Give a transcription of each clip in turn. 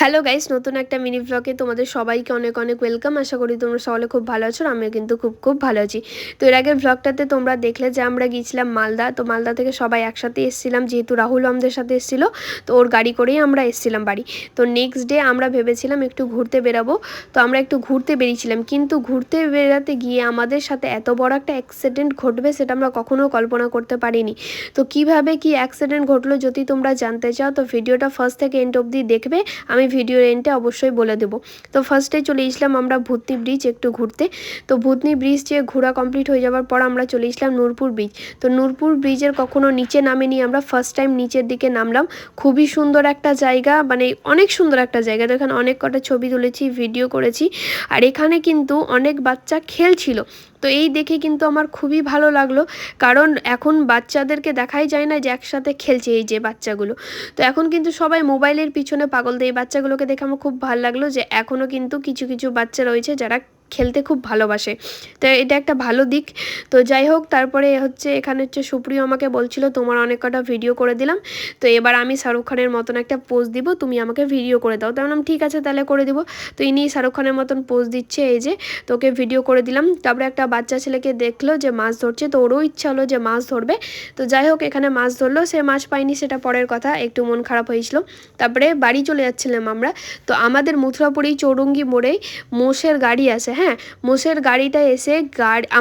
Hello guys, নতুন একটা mini ব্লগে তোমাদের সবাইকে অনেক অনেক ওয়েলকাম। আশা করি তোমরা সকলে খুব ভালো আছো, আমিও কিন্তু খুব ভালো আছি। তো এর আগের ব্লগটাতে তোমরা দেখলে যে আমরা গিয়েছিলাম মালদা। তো মালদা থেকে সবাই একসাথে এসেছিলাম, যেহেতু রাহুল আমাদের সাথে এসেছিলো, তো ওর গাড়ি করেই আমরা এসেছিলাম বাড়ি। তো নেক্সট ডে আমরা ভেবেছিলাম একটু ঘুরতে বেরাবো। তো আমরা একটু ঘুরতে বেরিয়েছিলাম, কিন্তু ঘুরতে বেরাতে গিয়ে আমাদের সাথে এত বড় একটা অ্যাক্সিডেন্ট ঘটবে সেটা আমরা কখনো কল্পনা করতে পারিনি। তো কিভাবে কি অ্যাক্সিডেন্ট ঘটলো যদি তোমরা জানতে চাও, তো ভিডিওটা ফার্স্ট থেকে এন্ড অবধি দেখবে। আমি ভিডিওর এন্ডে অবশ্যই বলে দেবো। তো ফার্স্টে চলে এসলাম আমরা ভূতনি ব্রিজ একটু ঘুরতে। তো ভূতনি ব্রিজ যে ঘোরা কমপ্লিট হয়ে যাওয়ার পর আমরা চলে এসলাম নূরপুর ব্রিজ। তো নূরপুর ব্রিজের কখনো নিচে নামিনি, আমরা ফার্স্ট টাইম নিচের দিকে নামলাম। খুবই সুন্দর একটা জায়গা, মানে অনেক সুন্দর একটা জায়গা। তো এখানে অনেক কটা ছবি তুলেছি, ভিডিও করেছি। আর এখানে কিন্তু অনেক বাচ্চা খেলছিল। তো এই দেখে কিন্তু আমার খুবই ভালো লাগলো, কারণ এখন বাচ্চাদেরকে দেখাই যায় না যে একসাথে খেলছে এই যে বাচ্চাগুলো। তো এখন কিন্তু সবাই মোবাইলের পিছনে পাগল। তো এই বাচ্চাগুলোকে দেখে আমার খুব ভালো লাগলো যে এখনও কিন্তু কিছু কিছু বাচ্চা রয়েছে যারা খেলতে খুব ভালোবাসে। তো এটা একটা ভালো দিক। তো যাই হোক, তারপরে এখানে সুপ্রিয় আমাকে বলছিল তোমার অনেক কটা ভিডিও করে দিলাম, তো এবার আমি শাহরুখ খানের মতন একটা পোজ দিব, তুমি আমাকে ভিডিও করে দাও। তো বললাম ঠিক আছে তাহলে করে দিব। তো ইনি শাহরুখ খানের মতন পোজ দিচ্ছে, এই যে তোকে ভিডিও করে দিলাম। তারপরে একটা বাচ্চা ছেলেকে দেখলো যে মাছ ধরছে, তো ওরও ইচ্ছা হলো যে মাছ ধরবে। তো যাই হোক, এখানে মাছ ধরলো, সে মাছ পায়নি সেটা পরের কথা, একটু মন খারাপ হয়েছিল। তারপরে বাড়ি চলে যাচ্ছিলাম আমরা। তো আমাদের মথুরাপুরেই চৌরঙ্গি মোড়েই মোষের গাড়ি আছে। হ্যাঁ, মোষের গাড়িটা এসে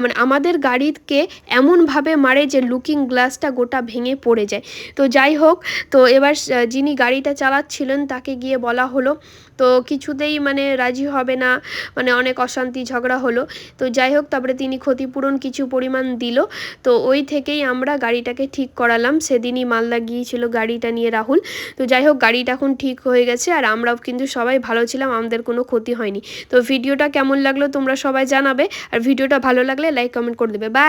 মানে আমাদের গাড়িকে এমনভাবে মারে যে লুকিং গ্লাসটা গোটা ভেঙে পড়ে যায়। তো যাই হোক, তো এবার যিনি গাড়িটা চালাচ্ছিলেন তাকে গিয়ে বলা হলো, তো কিছুতেই মানে রাজি হবে না, মানে অনেক অশান্তি ঝগড়া হলো। তো যাই হোক, তারপরে তিনি ক্ষতিপূরণ কিছু পরিমাণ দিল। তো ওই থেকেই আমরা গাড়িটাকে ঠিক করালাম। সেদিনই মালদা গিয়েছিল গাড়িটা নিয়ে রাহুল। তো যাই হোক, গাড়িটা এখন ঠিক হয়ে গেছে, আর আমরাও কিন্তু সবাই ভালো ছিলাম, আমাদের কোনো ক্ষতি হয়নি। তো ভিডিওটা কেমন লাগলো তোমরা সবাই জানাবে, আর ভিডিওটা ভালো লাগলে লাইক কমেন্ট করে দেবে। বাই।